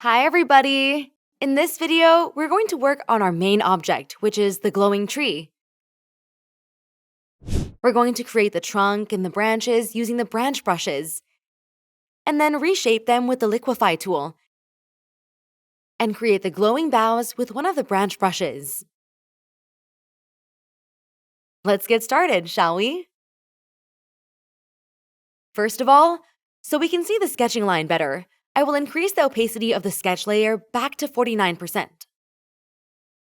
Hi everybody! In this video, we're going to work on our main object, which is the glowing tree. We're going to create the trunk and the branches using the branch brushes, and then reshape them with the Liquify tool, and create the glowing boughs with one of the branch brushes. Let's get started, shall we? First of all, so we can see the sketching line better, I will increase the opacity of the sketch layer back to 49%.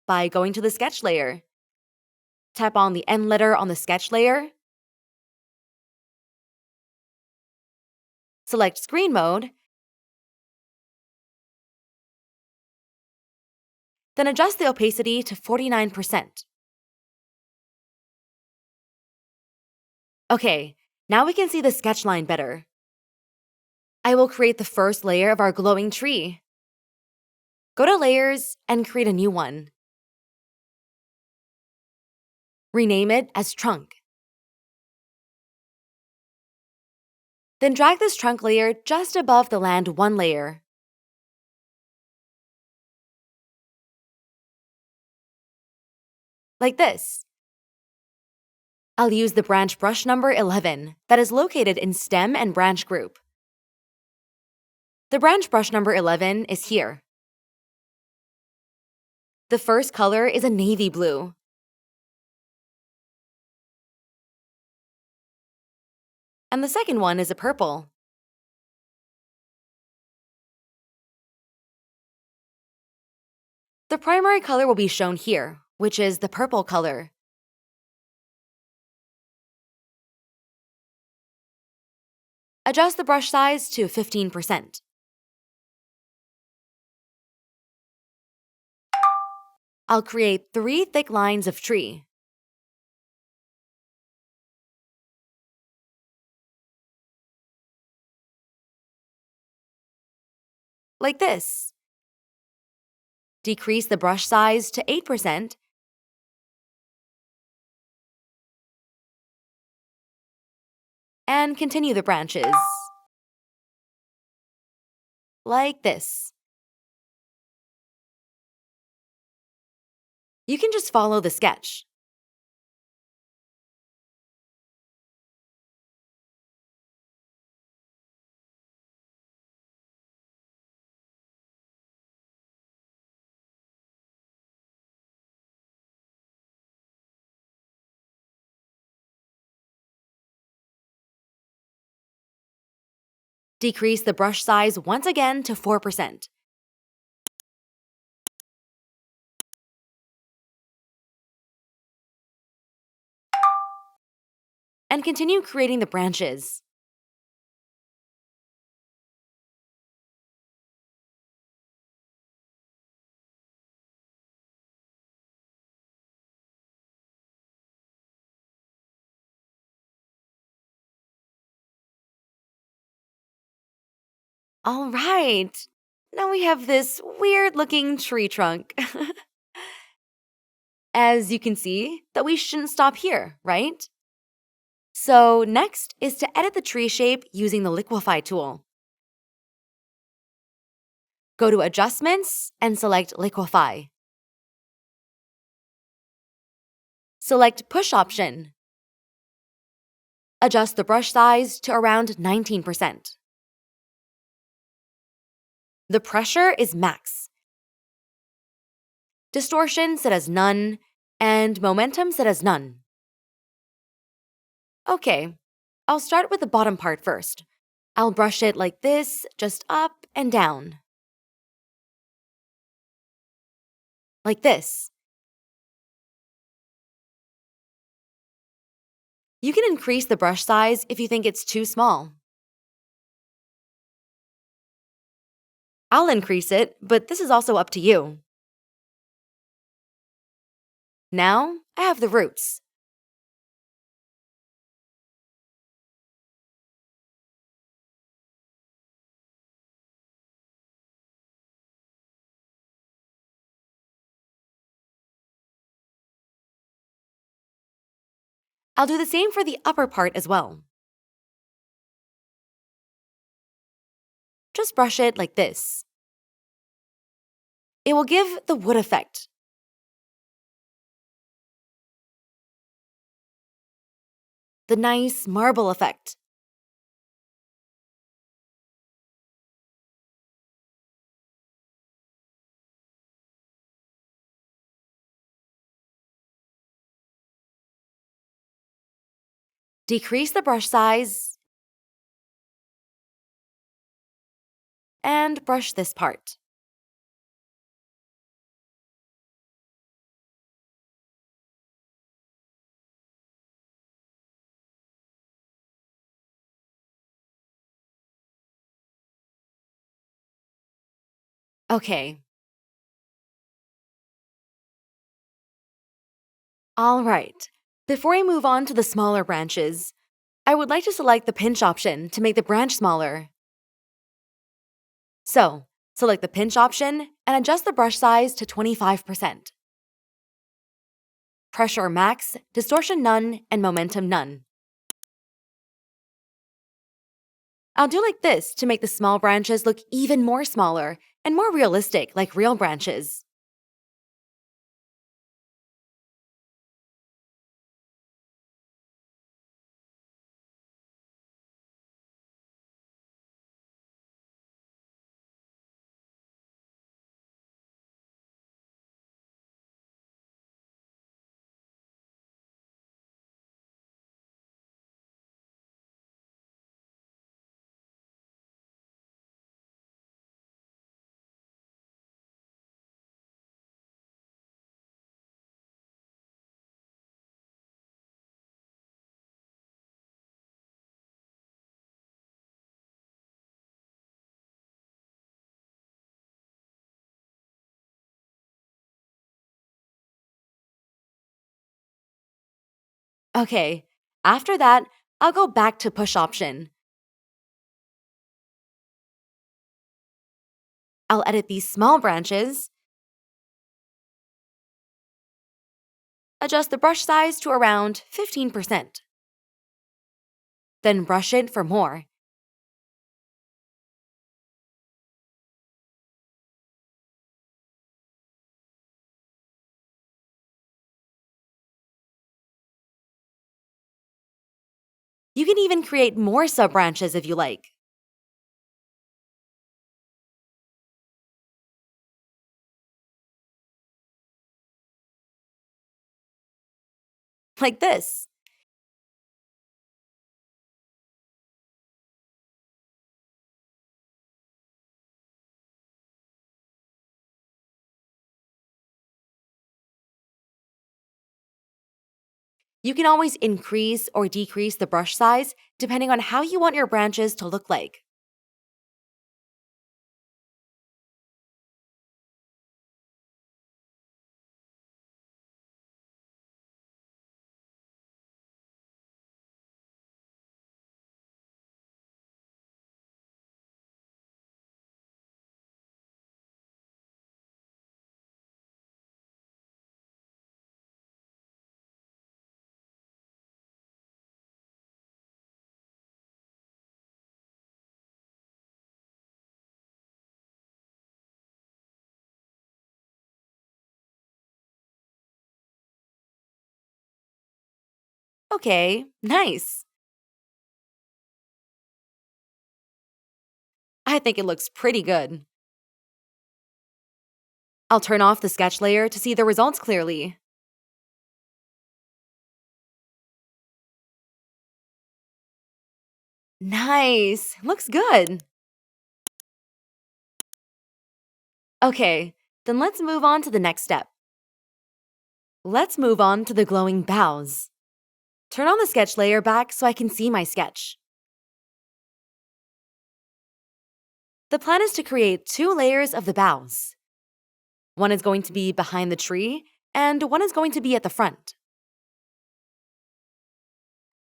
By going to the sketch layer, tap on the N letter on the sketch layer, select screen mode, then adjust the opacity to 49%. Okay, now we can see the sketch line better. I will create the first layer of our glowing tree. Go to Layers and create a new one. Rename it as Trunk. Then drag this trunk layer just above the Land 1 layer. Like this. I'll use the branch brush number 11 that is located in Stem and Branch group. The branch brush number 11 is here. The first color is a navy blue. And the second one is a purple. The primary color will be shown here, which is the purple color. Adjust the brush size to 15%. I'll create 3 thick lines of tree. Like this. Decrease the brush size to 8%. And continue the branches. Like this. You can just follow the sketch. Decrease the brush size once again to 4%. And continue creating the branches. All right! Now we have this weird-looking tree trunk. As you can see, that we shouldn't stop here, right? So next is to edit the tree shape using the Liquify tool. Go to Adjustments and select Liquify. Select Push option. Adjust the brush size to around 19%. The pressure is max. Distortion set as none, and momentum set as none. Okay, I'll start with the bottom part first. I'll brush it like this, just up and down. Like this. You can increase the brush size if you think it's too small. I'll increase it, but this is also up to you. Now, I have the roots. I'll do the same for the upper part as well. Just brush it like this. It will give the wood effect. The nice marble effect. Decrease the brush size and brush this part. Okay. All right. Before I move on to the smaller branches, I would like to select the pinch option to make the branch smaller. So, select the pinch option and adjust the brush size to 25%. Pressure max, distortion none, and momentum none. I'll do like this to make the small branches look even more smaller and more realistic like real branches. Okay, after that, I'll go back to push option. I'll edit these small branches, adjust the brush size to around 15%, then brush it for more. You can even create more sub-branches if you like. Like this. You can always increase or decrease the brush size depending on how you want your branches to look like. Okay, nice. I think it looks pretty good. I'll turn off the sketch layer to see the results clearly. Nice, looks good. Okay, then let's move on to the next step. Let's move on to the glowing boughs. Turn on the sketch layer back so I can see my sketch. The plan is to create 2 layers of the boughs. One is going to be behind the tree, and one is going to be at the front.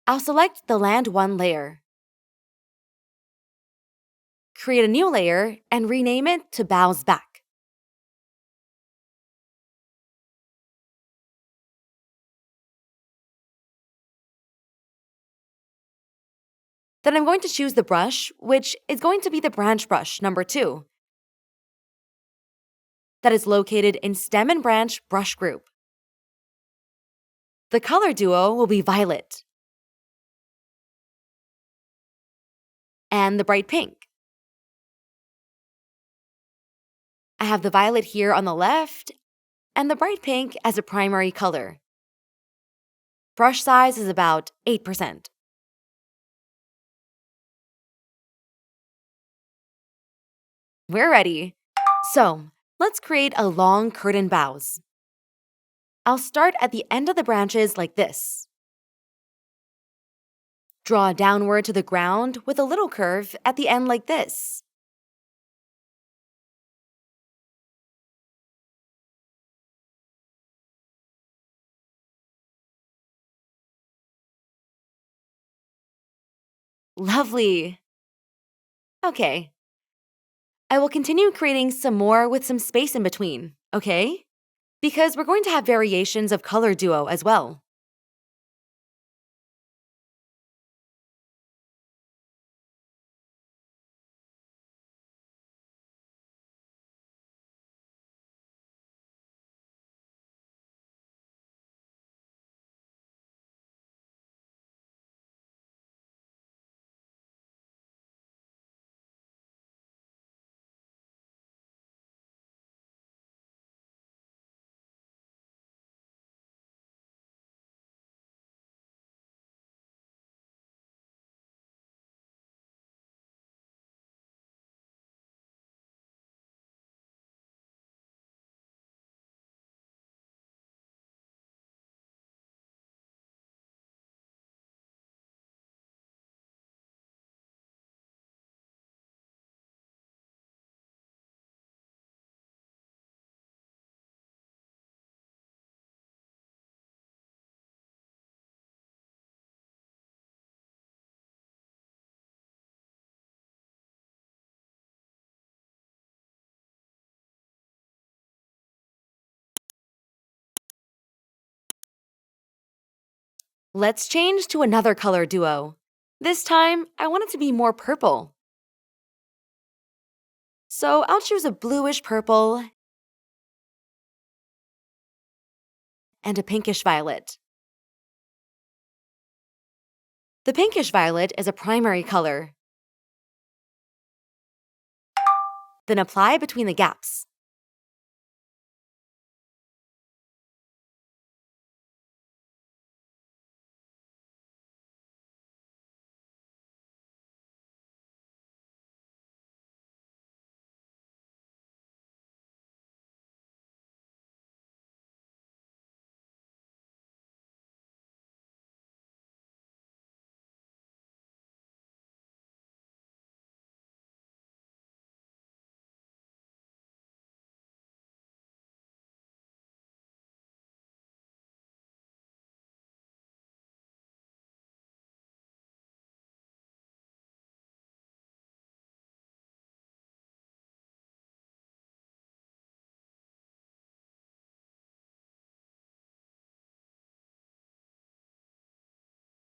I'll select the Land 1 layer. Create a new layer and rename it to Boughs Back. Then I'm going to choose the brush, which is going to be the branch brush number 2. that is located in stem and branch brush group. The color duo will be violet and the bright pink. I have the violet here on the left and the bright pink as a primary color. Brush size is about 8%. We're ready. So, let's create a long curtain boughs. I'll start at the end of the branches like this. Draw downward to the ground with a little curve at the end like this. Lovely. Okay. I will continue creating some more with some space in between, okay? Because we're going to have variations of color duo as well. Let's change to another color duo. This time, I want it to be more purple. So I'll choose a bluish purple and a pinkish violet. The pinkish violet is a primary color. Then apply between the gaps.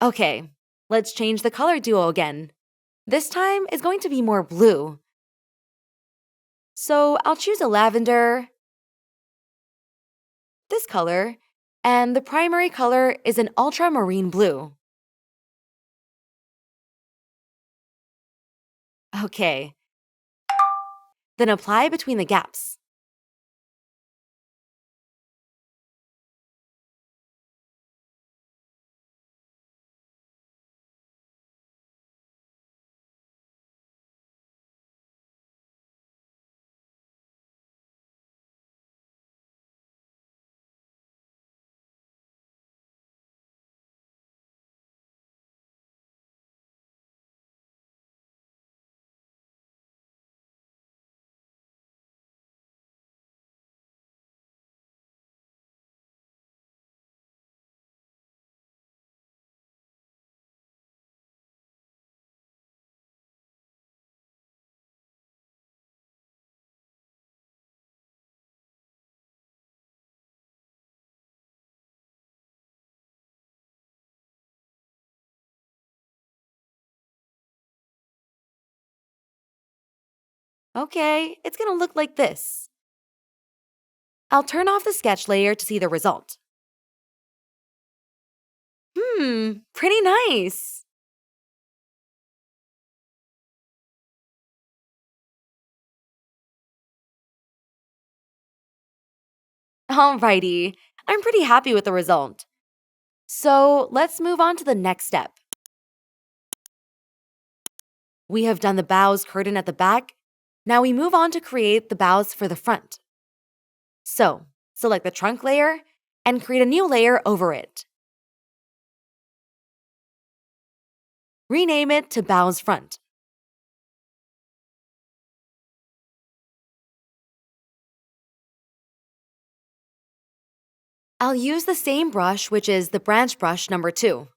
Okay, let's change the color duo again. This time is going to be more blue. So I'll choose a lavender, this color, and the primary color is an ultramarine blue. Okay, then apply between the gaps. Okay, it's gonna look like this. I'll turn off the sketch layer to see the result. Pretty nice. Alrighty, I'm pretty happy with the result. So let's move on to the next step. We have done the boughs curtain at the back. Now we move on to create the boughs for the front. So, select the trunk layer and create a new layer over it. Rename it to Boughs Front. I'll use the same brush, which is the branch brush number 2.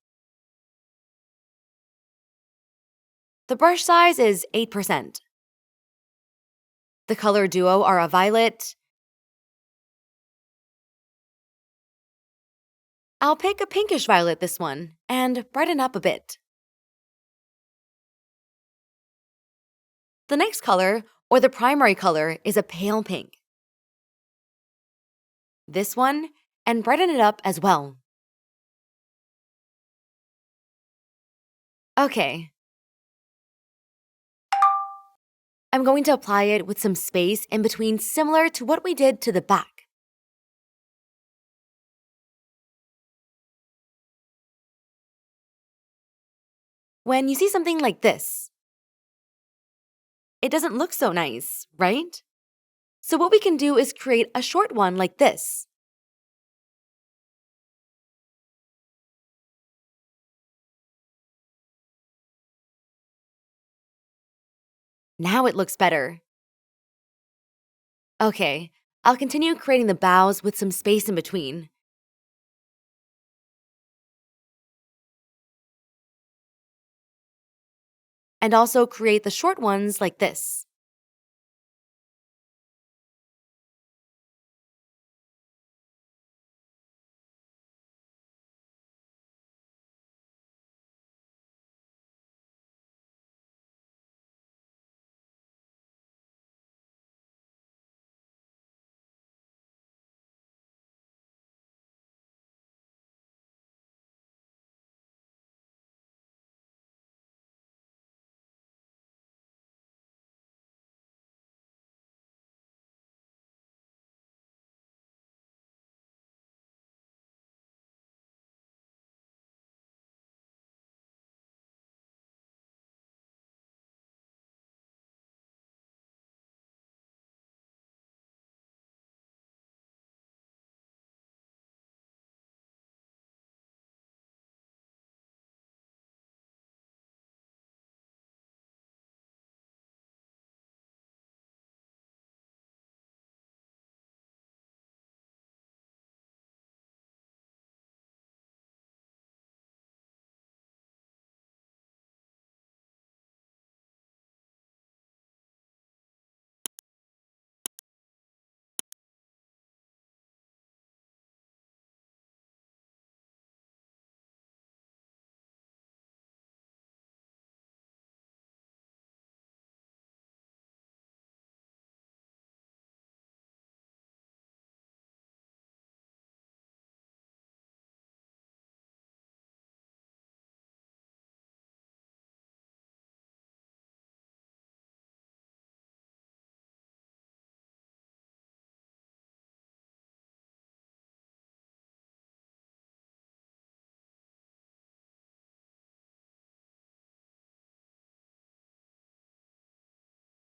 The brush size is 8%. The color duo are a violet. I'll pick a pinkish violet this one and brighten up a bit. The next color, or the primary color, is a pale pink. This one, and brighten it up as well. Okay. I'm going to apply it with some space in between, similar to what we did to the back. When you see something like this, it doesn't look so nice, right? So what we can do is create a short one like this. Now it looks better. Okay, I'll continue creating the boughs with some space in between. And also create the short ones like this.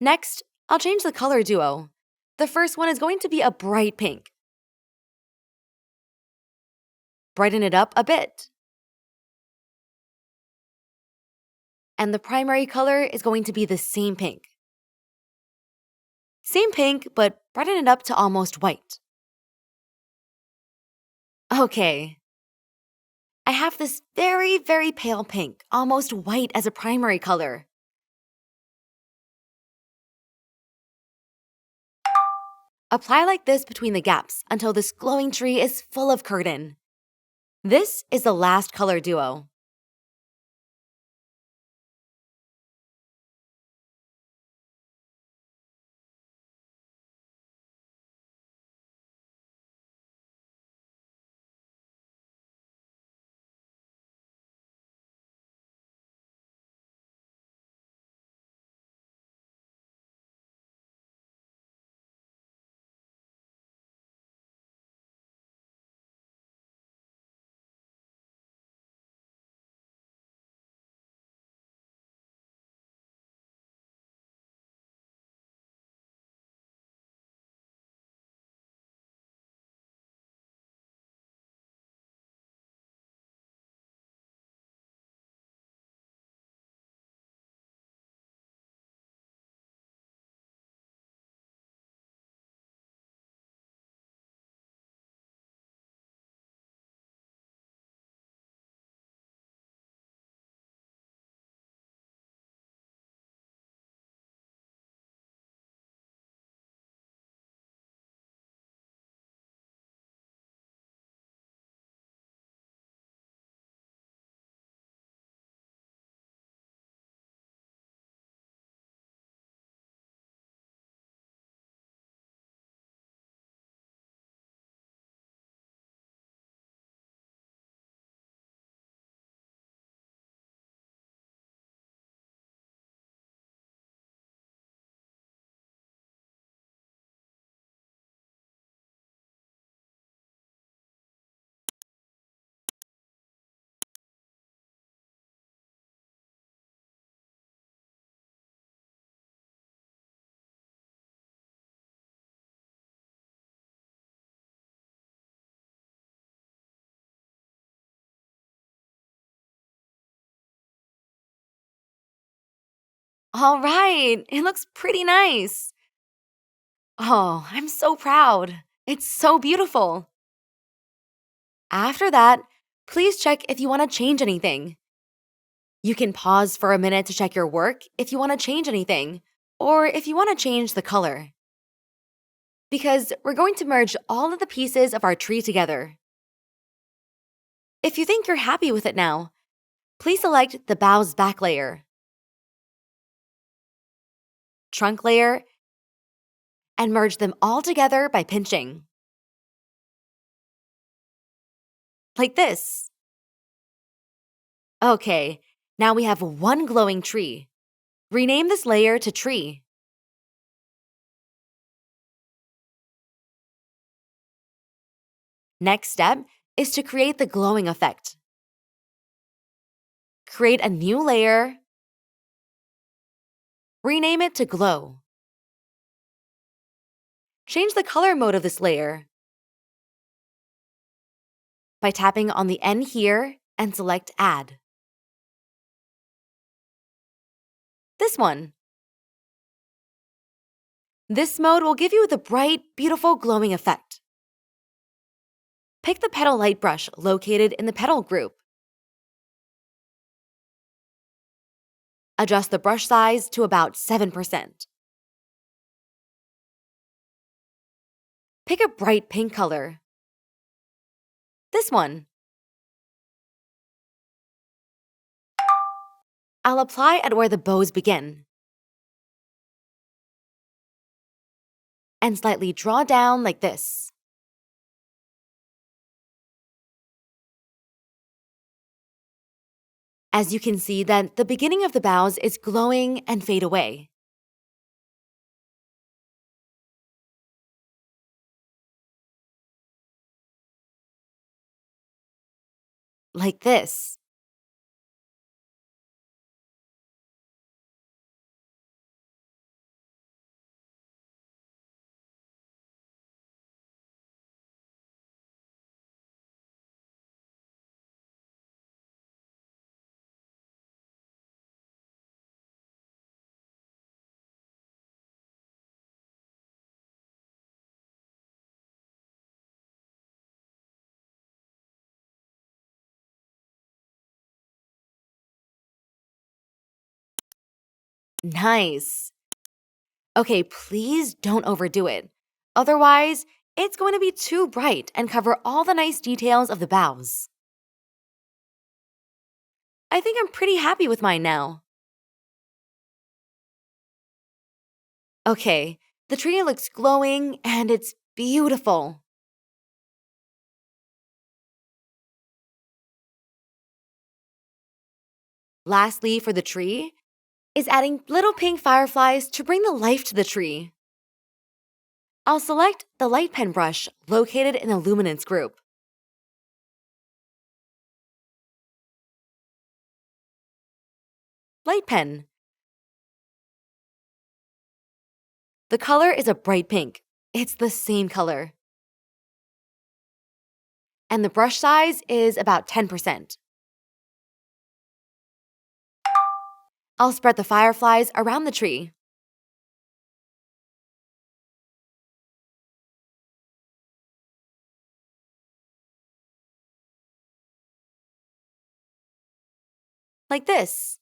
Next, I'll change the color duo. The first one is going to be a bright pink. Brighten it up a bit. And the primary color is going to be the same pink. Same pink, but brighten it up to almost white. Okay. I have this very, very pale pink, almost white as a primary color. Apply like this between the gaps until this glowing tree is full of curtain. This is the last color duo. All right, it looks pretty nice. Oh, I'm so proud. It's so beautiful. After that, please check if you want to change anything. You can pause for a minute to check your work if you want to change anything, or if you want to change the color. Because we're going to merge all of the pieces of our tree together. If you think you're happy with it now, please select the boughs back layer, trunk layer, and merge them all together by pinching. Like this. Okay, now we have one glowing tree. Rename this layer to tree. Next step is to create the glowing effect. Create a new layer. Rename it to glow. Change the color mode of this layer by tapping on the N here and select Add. This one. This mode will give you the bright, beautiful glowing effect. Pick the petal light brush located in the petal group. Adjust the brush size to about 7%. Pick a bright pink color. This one. I'll apply at where the bows begin. And slightly draw down like this. As you can see that the beginning of the boughs is glowing and fade away. Like this. Nice. Okay, please don't overdo it. Otherwise, it's going to be too bright and cover all the nice details of the boughs. I think I'm pretty happy with mine now. Okay, the tree looks glowing and it's beautiful. Lastly, for the tree, is adding little pink fireflies to bring the life to the tree. I'll select the light pen brush located in the luminance group. Light pen. The color is a bright pink. It's the same color. And the brush size is about 10%. I'll spread the fireflies around the tree. Like this.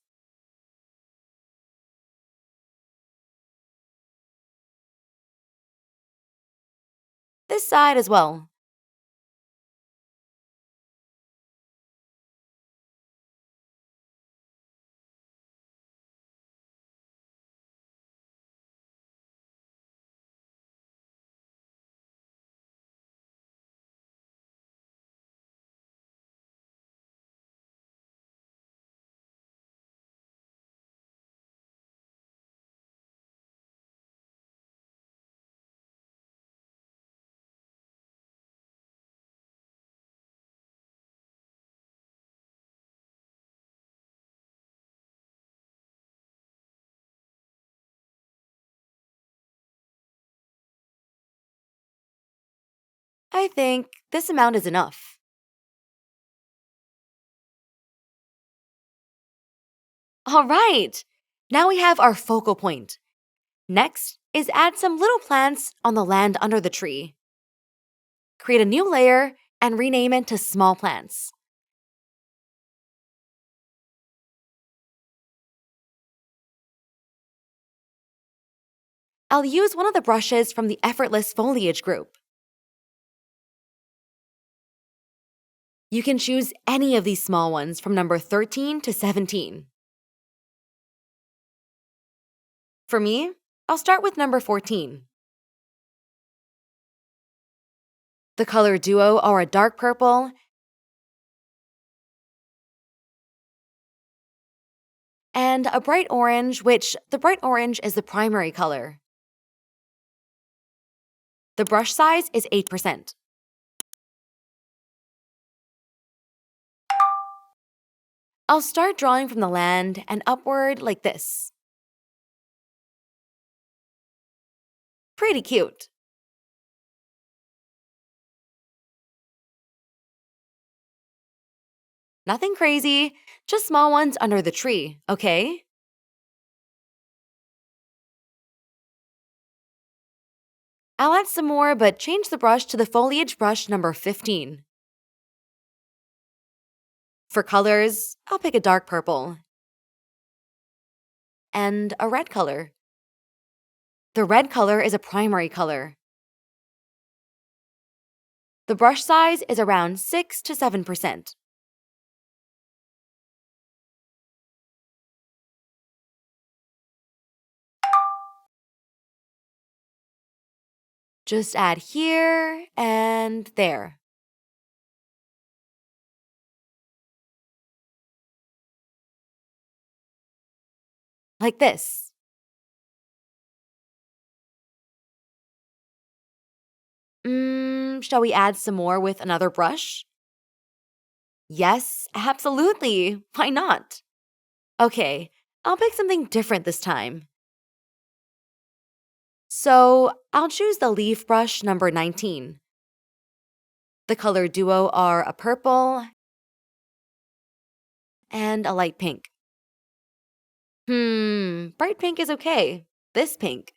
This side as well. I think this amount is enough. All right! Now we have our focal point. Next is add some little plants on the land under the tree. Create a new layer and rename it to small plants. I'll use one of the brushes from the Effortless Foliage group. You can choose any of these small ones from number 13 to 17. For me, I'll start with number 14. The color duo are a dark purple and a bright orange, which the bright orange is the primary color. The brush size is 8%. I'll start drawing from the land and upward like this. Pretty cute. Nothing crazy, just small ones under the tree, okay? I'll add some more, but change the brush to the foliage brush number 15. For colors, I'll pick a dark purple and a red color. The red color is a primary color. The brush size is around 6 to 7%. Just add here and there. Like this. Shall we add some more with another brush? Yes, absolutely. Why not? Okay, I'll pick something different this time. So I'll choose the leaf brush number 19. The color duo are a purple and a light pink. Bright pink is okay. This pink.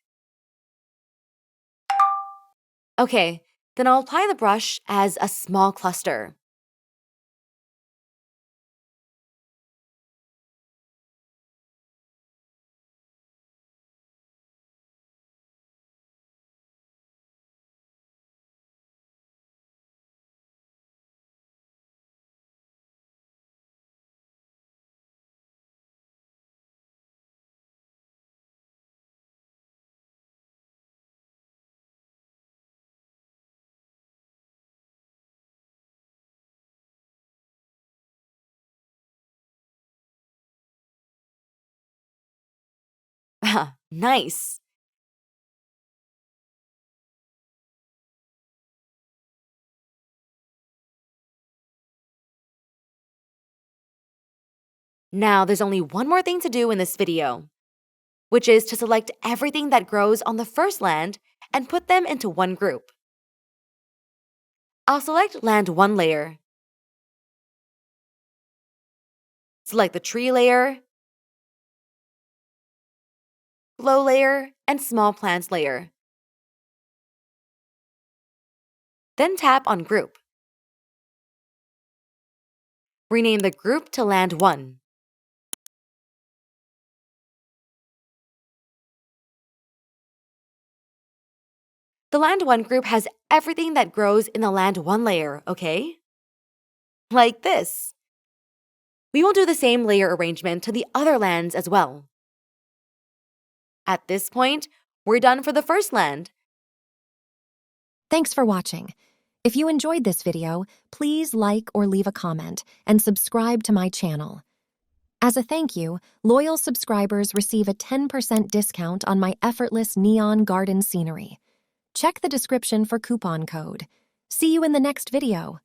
Okay, then I'll apply the brush as a small cluster. Nice. Now there's only one more thing to do in this video, which is to select everything that grows on the first land and put them into one group. I'll select Land 1 layer. Select the tree layer, glow layer, and small plants layer. Then tap on Group. Rename the group to Land 1. The Land 1 group has everything that grows in the Land 1 layer, okay? Like this. We will do the same layer arrangement to the other lands as well. At this point, we're done for the first land. Thanks for watching. If you enjoyed this video, please like or leave a comment and subscribe to my channel. As a thank you, loyal subscribers receive a 10% discount on my effortless neon garden scenery. Check the description for coupon code. See you in the next video.